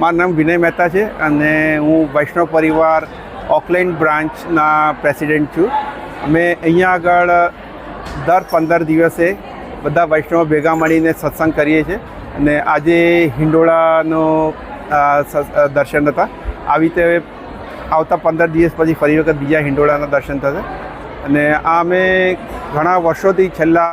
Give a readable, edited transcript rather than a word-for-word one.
મારું નામ વિનય મહેતા છે અને હું વૈષ્ણવ પરિવાર ઓકલેન્ડ બ્રાન્ચના પ્રેસિડેન્ટ છું. અમે અહીંયા આગળ દર 15 દિવસે બધા વૈષ્ણવ ભેગા મળીને સત્સંગ કરીએ છીએ અને આજે હિંડોળાનો દર્શન હતા. આવી રીતે આવતા 15 દિવસ પછી ફરી વખત બીજા હિંડોળાના દર્શન થશે અને આ અમે ઘણા વર્ષોથી છેલ્લા